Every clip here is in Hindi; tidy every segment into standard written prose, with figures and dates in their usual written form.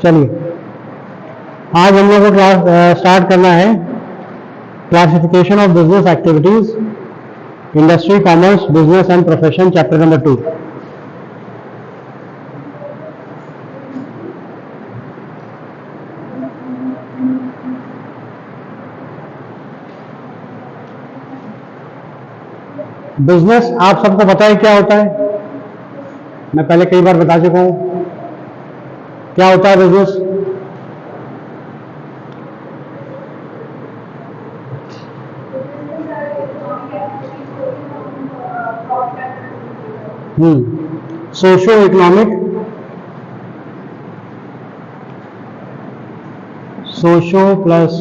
चलिए आज हम लोग को क्लास स्टार्ट करना है classification of business activities, industry, commerce, business and profession, chapter number 2। Business आप सबको पता है क्या होता है? मैं पहले कई बार बता चुका हूं क्या होता है business. Socio economic, socio plus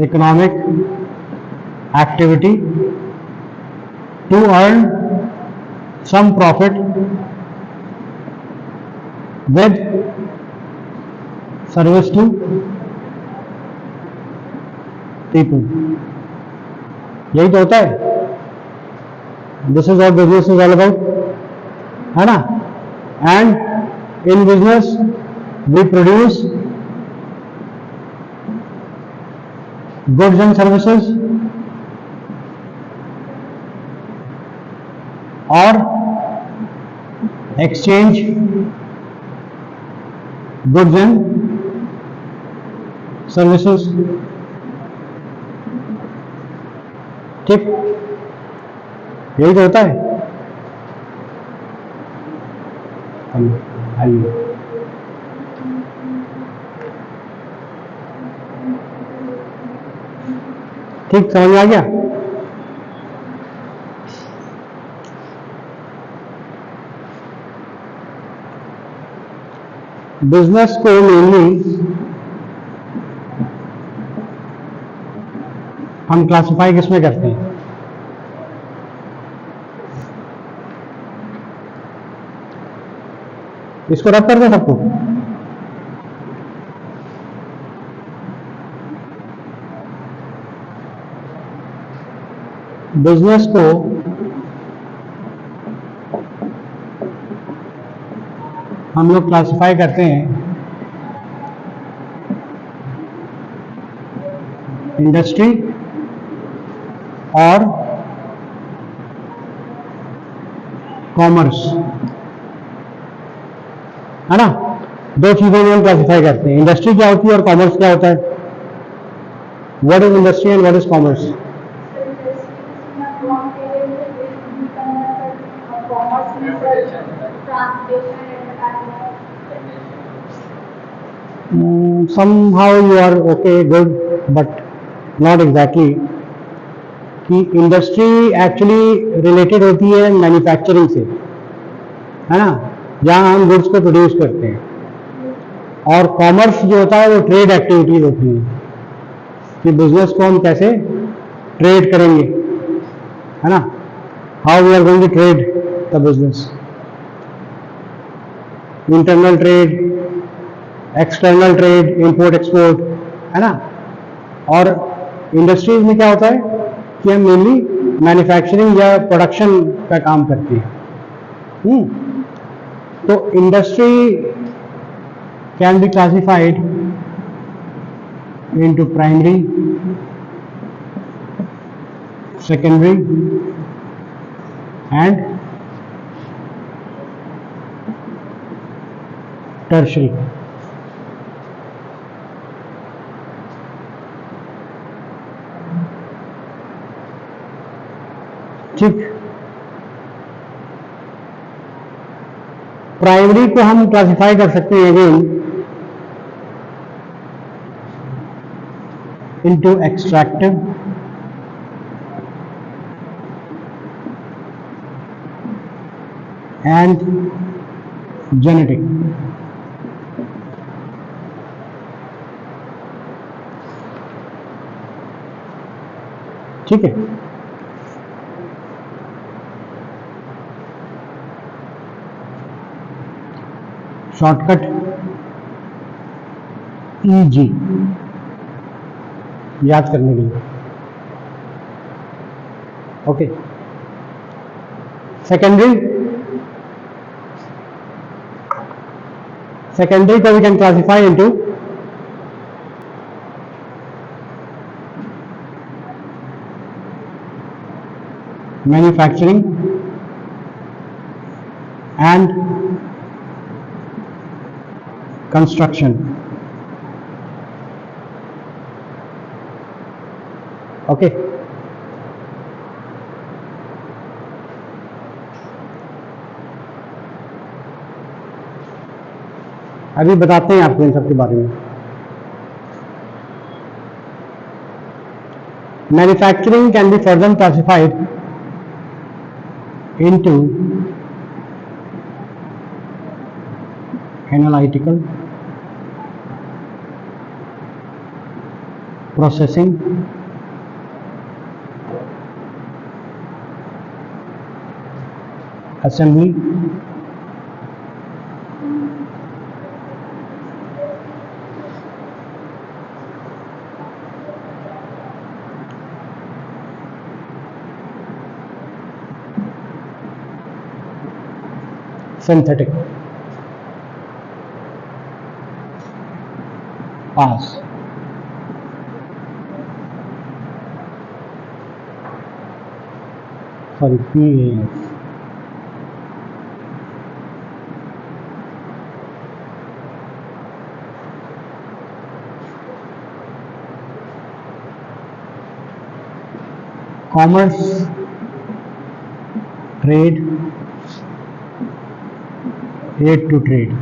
economic activity to earn some profit with service to people। यही तो होता है, this is what business is all about, है ना। And in business we produce goods and services और एक्सचेंज गुड्स एंड सर्विसेज। ठीक, यही तो होता है। ठीक, समझ में आ गया। बिजनेस को मेनली हम क्लासिफाई किसमें करते हैं? इसको रब कर दें सबको। बिजनेस को हम लोग क्लासिफाई करते हैं इंडस्ट्री और कॉमर्स, है ना। दो चीजों में हम क्लासिफाई करते हैं, इंडस्ट्री क्या होती है और कॉमर्स क्या होता है। What is industry and what is commerce? somehow you are okay, good, but not exactly। कि इंडस्ट्री एक्चुअली रिलेटेड होती है मैन्युफैक्चरिंग से, है ना, जहां हम गुड्स को प्रोड्यूस करते हैं। और कॉमर्स जो होता है वो ट्रेड एक्टिविटीज होती है कि बिजनेस को हम कैसे ट्रेड करेंगे, है ना, how we are going to trade the business, internal trade, external trade, import export, है ना। और इंडस्ट्रीज में क्या होता है कि हम मेनली मैन्युफैक्चरिंग या प्रोडक्शन का काम करते हैं। तो industry can be classified into primary, secondary and tertiary. ठीक, प्राइमरी को हम क्लासिफाई कर सकते हैं again into extractive, and genetic. ठीक है, शॉर्टकट EG याद करने के लिए। Okay, secondary Secondary we can classify into manufacturing and construction. Okay. अभी बताते हैं आपको इन सब के बारे में. Manufacturing can be further classified into analytical, processing, assembly, synthetic. Pass. Sorry, PAS. Commerce, trade, aid to trade.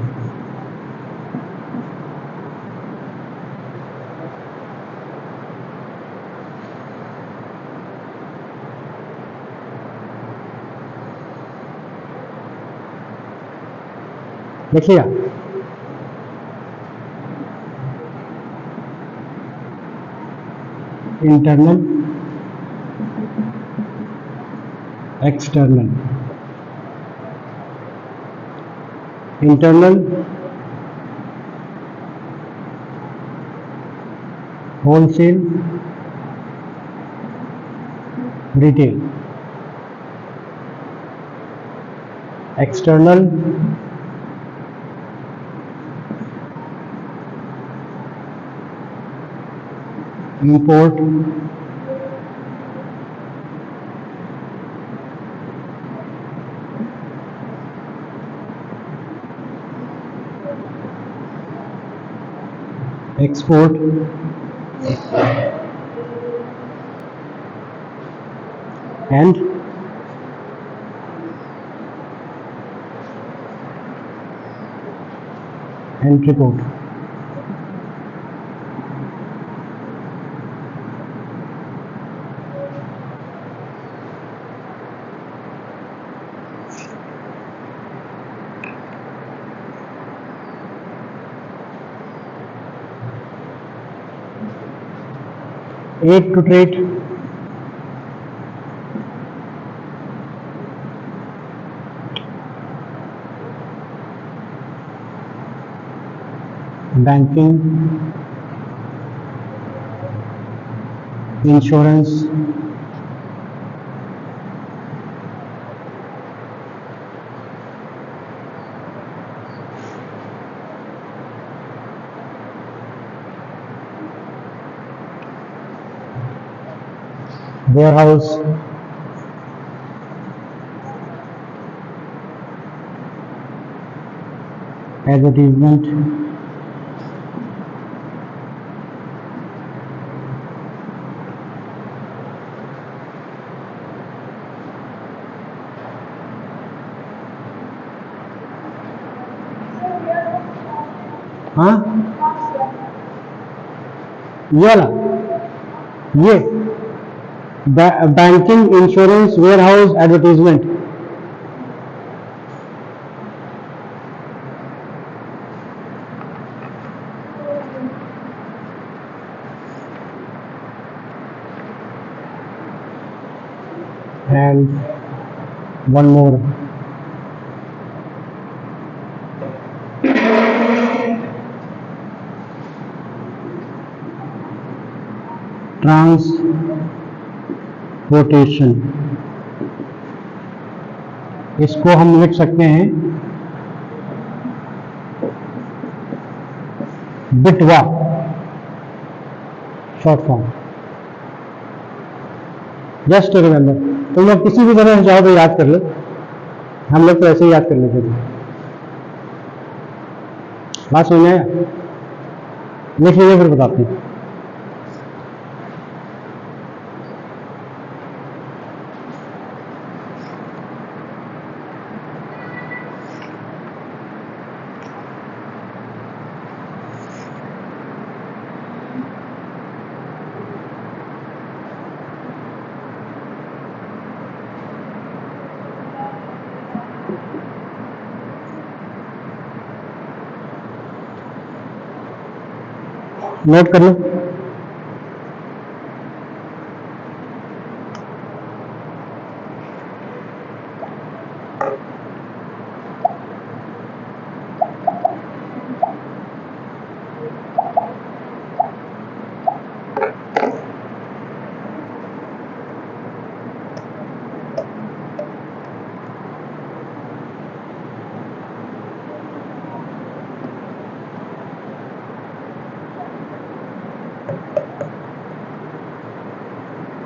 देख लिया. Internal, external. Internal wholesale, retail. External import, export, and entrepot. Aid to trade, banking, insurance, warehouse, advertisement, हाँ ये वाला, ये banking, insurance, warehouse, advertisement. And one more, transportation. इसको हम लिख सकते हैं बिटवा शॉर्ट फॉर्म। जस्ट रिमेंबर, तुम लोग किसी भी तरह से चाहो तो याद कर लो, हम लोग तो ऐसे ही याद कर लेते थे। बात सुनने लिख लीजिए, फिर बताते हैं। नोट कर लो।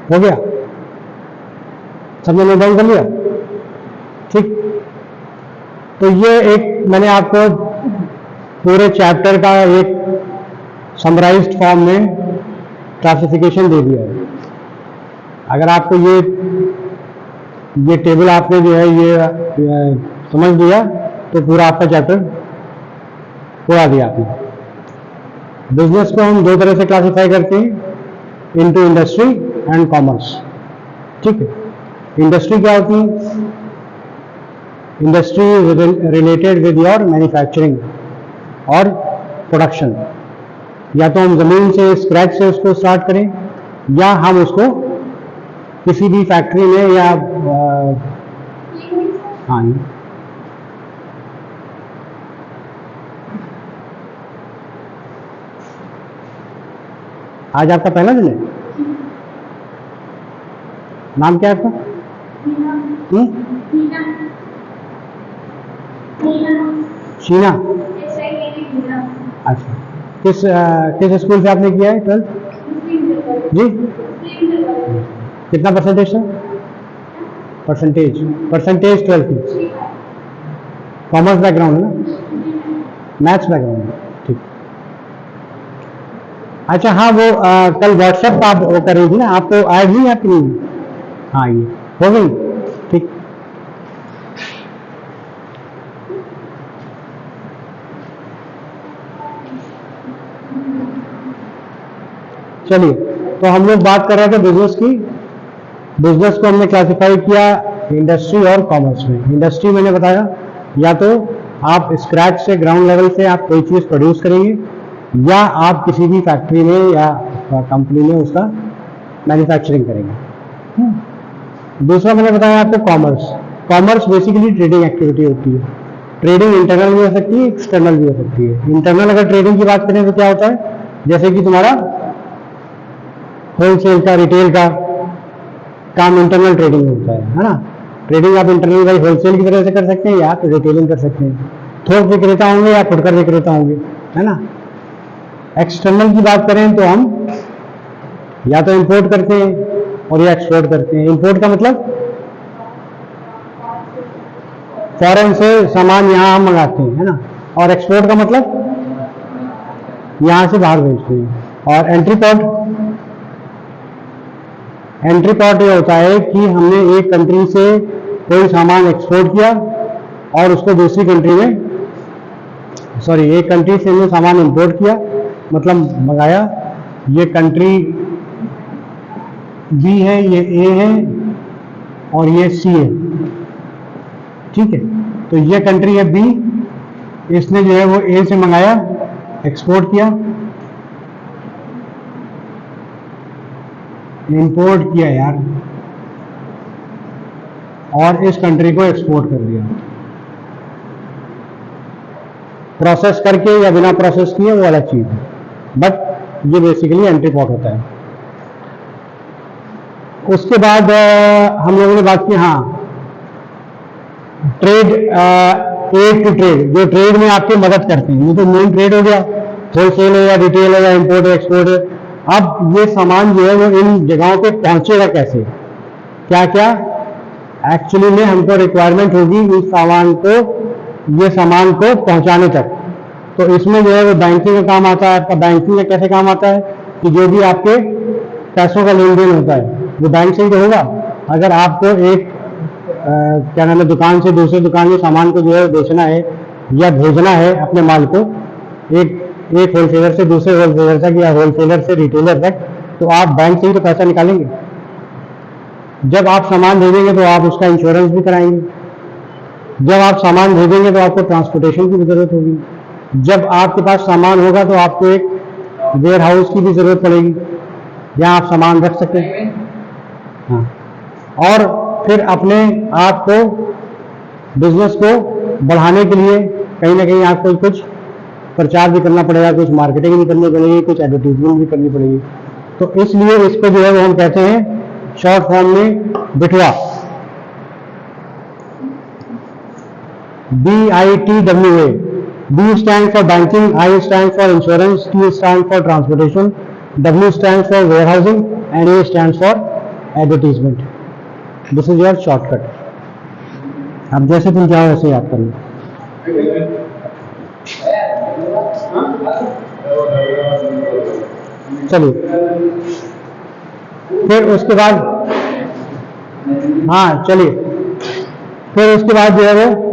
हो गया, सबने नोट डाउन कर लिया? ठीक, तो ये एक मैंने आपको पूरे चैप्टर का एक समराइज्ड फॉर्म में क्लासिफिकेशन दे दिया है। अगर आपको ये टेबल आपने जो है ये समझ लिया तो पूरा आपका चैप्टर पूरा दिया आपने। बिजनेस को हम दो तरह से क्लासिफाई करते हैं, इनटू इंडस्ट्री एंड कॉमर्स। ठीक है, इंडस्ट्री क्या होती है? Industry related with your manufacturing और प्रोडक्शन। या तो हम जमीन से स्क्रैच से उसको स्टार्ट करें, या हम उसको किसी भी फैक्ट्री में या हाँ, आज आपका पहला दिन है? नाम क्या है आपका? शीना। अच्छा, किस स्कूल से आपने किया है 12th जी? कितना परसेंटेज था? परसेंटेज 12th की। कॉमर्स बैकग्राउंड है ना? मैथ्स बैकग्राउंड है, ठीक। अच्छा हाँ, वो कल व्हाट्सएप आप वो कर रही थी ना, आपको आज नहीं आपकी नहीं? हाँ, ये हो गई, ठीक। चलिए, तो हम लोग बात कर रहे थे बिजनेस की। बिजनेस को हमने क्लासिफाई किया इंडस्ट्री और कॉमर्स में। इंडस्ट्री मैंने बताया, या तो आप स्क्रैच से ग्राउंड लेवल से आप कोई चीज़ प्रोड्यूस करेंगे, या आप किसी भी फैक्ट्री में या कंपनी में उसका मैन्युफैक्चरिंग करेंगे। दूसरा मैंने बताया आपको commerce. Commerce basically trading activity होती है। ट्रेडिंग इंटरनल भी हो सकती है, एक्सटर्नल भी हो सकती है। इंटरनल अगर ट्रेडिंग की बात करें तो क्या होता है, जैसे कि तुम्हारा होलसेल का, रिटेल का काम इंटरनल ट्रेडिंग होता है ना। ट्रेडिंग आप इंटरनल वाइज होलसेल की तरह से कर सकते हैं, या आप रिटेलिंग कर सकते हैं। थोक विक्रेता होंगे या फुटकर विक्रेता होंगे, है ना। एक्सटर्नल की बात करें तो हम या तो इंपोर्ट करते हैं और या एक्सपोर्ट करते हैं। इंपोर्ट का मतलब फॉरेन से सामान यहाँ हम मंगाते हैं, है ना। और एक्सपोर्ट का मतलब यहाँ से बाहर भेजते हैं। और एंट्री पॉइंट ये होता है कि हमने एक कंट्री से कोई सामान एक्सपोर्ट किया और उसको दूसरी कंट्री में, एक कंट्री से हमने सामान इंपोर्ट किया, मतलब मंगाया। ये कंट्री बी है, ये ए है और ये सी है, ठीक है। तो ये कंट्री है बी, इसने जो है वो ए से मंगाया, एक्सपोर्ट किया, इंपोर्ट किया यार, और इस कंट्री को एक्सपोर्ट कर दिया। प्रोसेस करके या बिना प्रोसेस किए वो अलग चीज है, बट ये बेसिकली एंट्री पॉइंट होता है। उसके बाद हम लोगों ने बात की, हाँ, ट्रेड, एड टू ट्रेड, जो ट्रेड में आपकी मदद करते हैं। ये तो मेन ट्रेड हो गया, होलसेल है या रिटेल है या इंपोर्ट है एक्सपोर्ट है। अब ये सामान जो है वो इन जगहों पे पहुंचेगा कैसे, क्या क्या एक्चुअली में हमको रिक्वायरमेंट होगी इस सामान को, ये सामान को पहुंचाने तक। तो इसमें जो है वो बैंकिंग का काम आता है। आपका बैंकिंग में कैसे काम आता है कि जो भी आपके पैसों का लेन देन होता है वो बैंक से ही तो होगा। अगर आपको एक क्या नाम है दुकान से दूसरी दुकान में सामान को जो है बेचना है या भेजना है अपने माल को एक होलसेलर से दूसरे होलसेलर तक या होलसेलर से रिटेलर तक, तो आप बैंक से ही तो पैसा निकालेंगे। जब आप सामान भेजेंगे तो आप उसका इंश्योरेंस भी कराएंगे। जब आप सामान भेजेंगे तो आपको ट्रांसपोर्टेशन की भी जरूरत होगी। जब आपके पास सामान होगा तो आपको एक वेयर हाउस की भी जरूरत पड़ेगी जहां आप सामान रख सकें। हाँ, और फिर अपने आप को बिजनेस को बढ़ाने के लिए कहीं ना कहीं आपको कुछ प्रचार भी करना पड़ेगा, कुछ मार्केटिंग भी करनी पड़ेगी, कुछ एडवर्टीजमेंट भी करनी पड़ेगी। तो इसलिए इसको जो है वो हम कहते हैं शॉर्ट फॉर्म में बिटवा, BITWA। B stands for banking, I stands for insurance, T stands for transportation, W stands for warehousing and A stands for advertisement. This is your shortcut. अब जैसे तुम चाहो वैसे याद कर लो। चलिए फिर उसके बाद, हाँ चलिए फिर उसके बाद जो है वो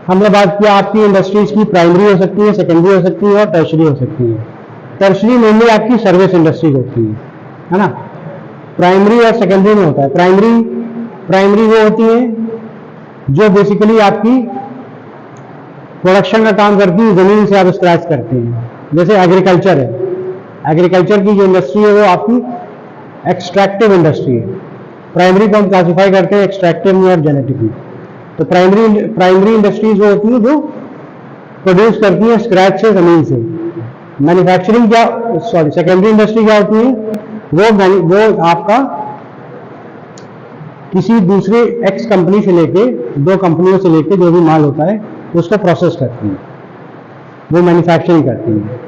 हमने बात किया आपकी इंडस्ट्रीज की प्राइमरी हो सकती है, सेकेंडरी हो सकती है और टर्शरी हो सकती है। टर्शरी मेनली आपकी सर्विस इंडस्ट्रीज होती है ना। प्राइमरी और सेकेंडरी में होता है। प्राइमरी वो होती है जो बेसिकली आपकी प्रोडक्शन का काम करती है, जमीन से आप स्क्रैच करते हैं। जैसे एग्रीकल्चर है, एग्रीकल्चर की जो इंडस्ट्री है वो आपकी एक्सट्रैक्टिव इंडस्ट्री है। प्राइमरी को हम क्लासिफाई करते हैं एक्सट्रैक्टिव में और जेनेटिक में। तो प्राइमरी इंडस्ट्रीज वो होती है जो प्रोड्यूस करती है स्क्रैच से, जमीन से। मैन्युफैक्चरिंग क्या, सॉरी सेकेंडरी इंडस्ट्री क्या होती है, वो आपका किसी दूसरे एक्स कंपनी से लेके, दो कंपनियों से लेके जो भी माल होता है उसको प्रोसेस करती है, वो मैन्युफैक्चरिंग करती है।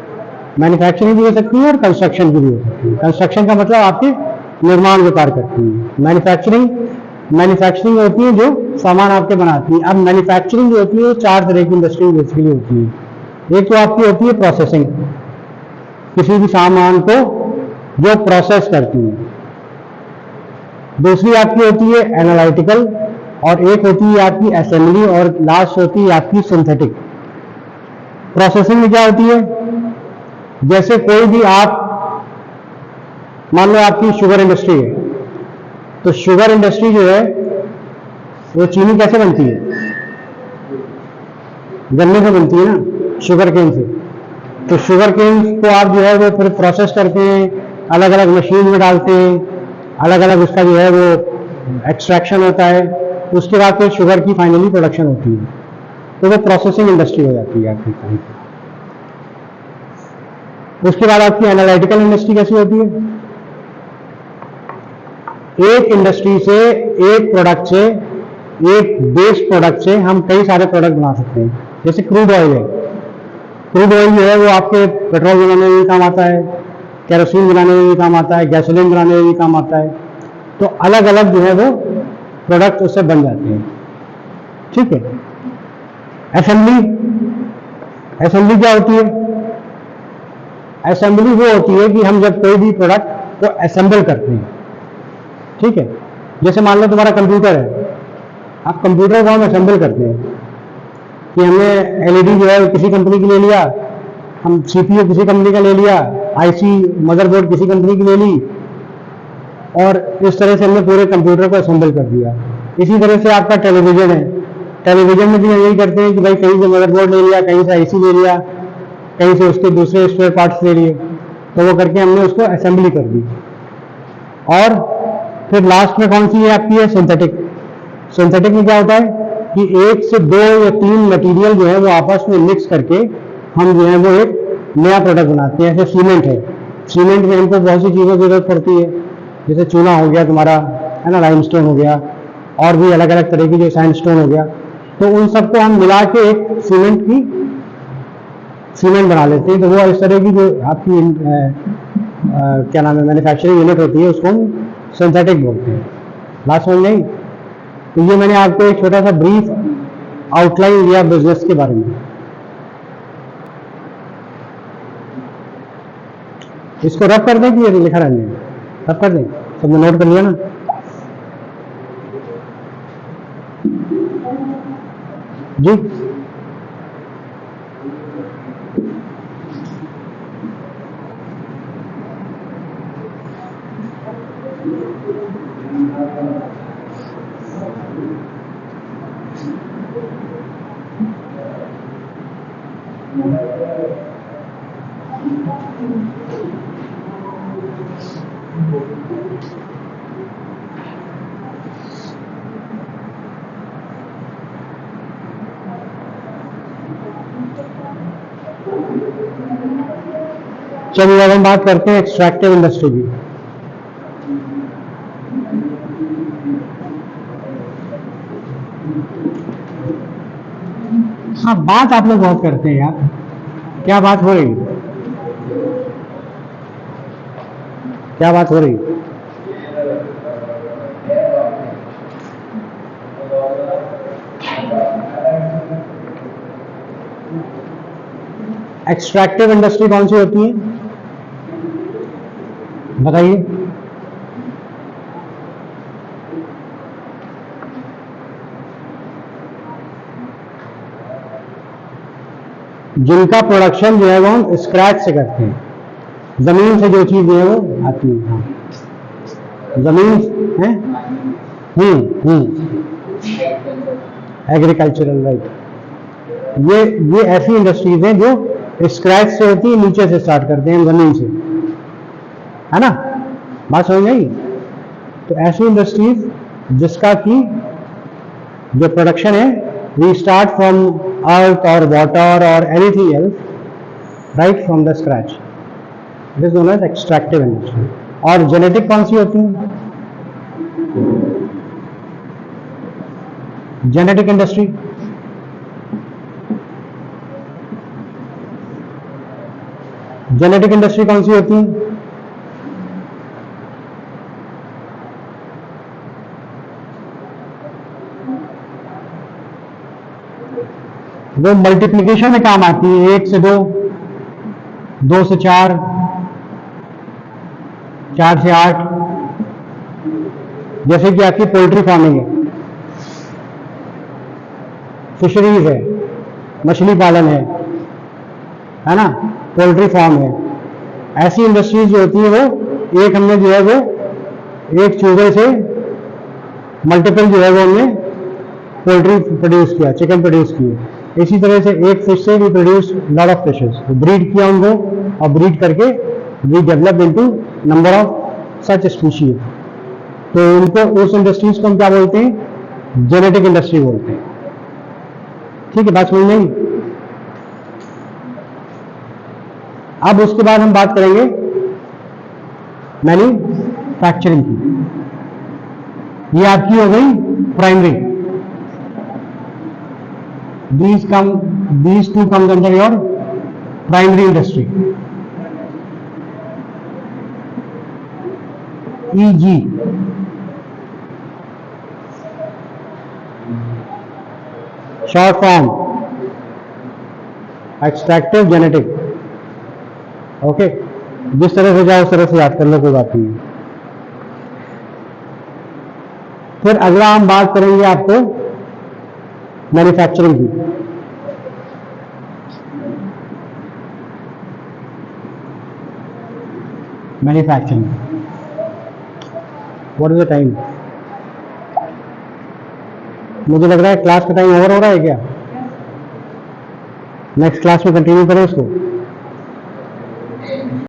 मैन्युफैक्चरिंग भी हो सकती है और कंस्ट्रक्शन की भी हो सकती है। कंस्ट्रक्शन का मतलब आपके निर्माण का कार्य करती है। मैन्युफैक्चरिंग होती है जो सामान आपके बनाती है। अब मैन्युफैक्चरिंग जो होती है चार तरह की इंडस्ट्री बेसिकली होती है। एक तो आपकी होती है प्रोसेसिंग, किसी भी सामान को जो प्रोसेस करती है। दूसरी आपकी होती है एनालिटिकल, और एक होती है आपकी असेंबली, और लास्ट होती है आपकी सिंथेटिक। प्रोसेसिंग में क्या होती है, जैसे कोई भी आप मान लो आपकी शुगर इंडस्ट्री है, तो शुगर इंडस्ट्री जो है वो चीनी कैसे बनती है, गन्ने से बनती है ना, शुगर केन से। तो शुगर केन को आप जो है वो फिर प्रोसेस करते हैं, अलग अलग मशीन में डालते हैं, अलग अलग उसका जो है वो एक्सट्रैक्शन होता है, उसके बाद फिर शुगर की फाइनली प्रोडक्शन होती है। तो वो प्रोसेसिंग इंडस्ट्री हो जाती है आपकी कहीं। उसके बाद आपकी एनालिटिकल इंडस्ट्री कैसी होती है, एक इंडस्ट्री से, एक प्रोडक्ट से, एक बेस प्रोडक्ट से हम कई सारे प्रोडक्ट बना सकते हैं। जैसे क्रूड ऑयल है, क्रूड ऑयल जो है वो आपके पेट्रोल बनाने में भी काम आता है, केरोसिन बनाने में भी काम आता है, गैसोलीन बनाने में भी काम आता है। तो अलग अलग जो है वो प्रोडक्ट उससे बन जाते हैं। ठीक है। असेंबली क्या होती है, असेंबली वो होती है कि हम जब कोई भी प्रोडक्ट को असेंबल करते हैं। ठीक है। जैसे मान लो तुम्हारा कंप्यूटर है, आप कंप्यूटर को हम असेंबल करते हैं कि हमने एलईडी जो है किसी कंपनी की ले लिया, हम सीपीयू किसी कंपनी का ले लिया, आईसी मदरबोर्ड किसी कंपनी की ले ली, और इस तरह से हमने पूरे कंप्यूटर को असेंबल कर दिया। इसी तरह से आपका टेलीविजन है, टेलीविजन में भी हम यही करते हैं कि भाई कहीं से मदरबोर्ड ले लिया, कहीं से आईसी ले लिया, कहीं से उसके दूसरे स्पेयर पार्ट्स ले लिए, तो वो करके हमने उसको असेंबली कर दी। और फिर लास्ट में कौन सी है आपकी है, सिंथेटिक। सिंथेटिक में क्या होता है कि एक से दो या तीन मटेरियल जो है वो आपस में मिक्स करके हम जो है वो एक नया प्रोडक्ट बनाते हैं। जैसे सीमेंट है, सीमेंट में हमको बहुत सी चीज़ों की जरूरत पड़ती है, जैसे चूना हो गया तुम्हारा, है ना, लाइमस्टोन हो गया, और भी अलग अलग तरह की जो सैंडस्टोन हो गया। तो उन सबको हम मिला के एक सीमेंट की सीमेंट बना लेते हैं, तो वो इस तरह की जो आपकी क्या नाम है मैन्युफैक्चरिंग यूनिट होती है उसको हम सिंथेटिक बोलते हैं। बात समझ नहीं? तो ये मैंने आपको एक छोटा सा ब्रीफ आउटलाइन दिया बिजनेस के बारे में। इसको रब कर दें कि ये लिखा रहने दें? रब कर दें, सबने नोट कर लिया ना? जी चलिए अब हम बात करते हैं एक्सट्रैक्टिव इंडस्ट्री की। हाँ, बात आप लोग बहुत करते हैं यार, क्या बात हो रही? क्या बात हो रही? एक्सट्रैक्टिव इंडस्ट्री कौन सी होती है बताइए? जिनका प्रोडक्शन जो है वो हम स्क्रैच से करते हैं, जमीन से जो चीज है वो आती है। हाँ, जमीन है। Agricultural, right. ये ऐसी इंडस्ट्रीज हैं जो स्क्रैच से होती है, नीचे से स्टार्ट करते हैं जमीन से, है ना? बात समझ आई? तो ऐसी इंडस्ट्रीज जिसका कि जो प्रोडक्शन है वी स्टार्ट फ्रॉम अर्थ और वाटर और anything else right from the scratch, it is known as extractive industry. और जेनेटिक कौन सी होती है? जेनेटिक इंडस्ट्री जेनेटिक इंडस्ट्री कौन सी होती है? वो मल्टीप्लिकेशन में काम आती है, 1 से 2, 2 से 4, 4 से 8। जैसे कि आपकी पोल्ट्री फार्मिंग है, फिशरीज है, मछली पालन है ना, पोल्ट्री फार्म है। ऐसी इंडस्ट्रीज जो होती है वो एक हमने जो है वो एक चूजे से मल्टीपल जो है वो हमने पोल्ट्री प्रोड्यूस किया, चिकन प्रोड्यूस किया। इसी तरह से एक फिश से भी produce lot of fishes, breed किया उनको और ब्रीड करके we develop into number of such species. तो उनको उस इंडस्ट्रीज को हम क्या बोलते हैं? जेनेटिक इंडस्ट्री बोलते हैं। ठीक है, बात समझ नहीं? अब उसके बाद हम बात करेंगे मैन्युफैक्चरिंग की। ये आपकी हो गई primary. these two comes under your primary industry, EG, short form extractive genetic। Okay, जिस तरह से जाए उस तरह से याद कर लो, कोई बात नहीं। फिर अगला हम बात करेंगे आपको मैन्युफैक्चरिंग की। Manufacturing, what is the time? मुझे लग रहा है क्लास का टाइम ओवर हो रहा है क्या? नेक्स्ट क्लास में कंटिन्यू करें इसको।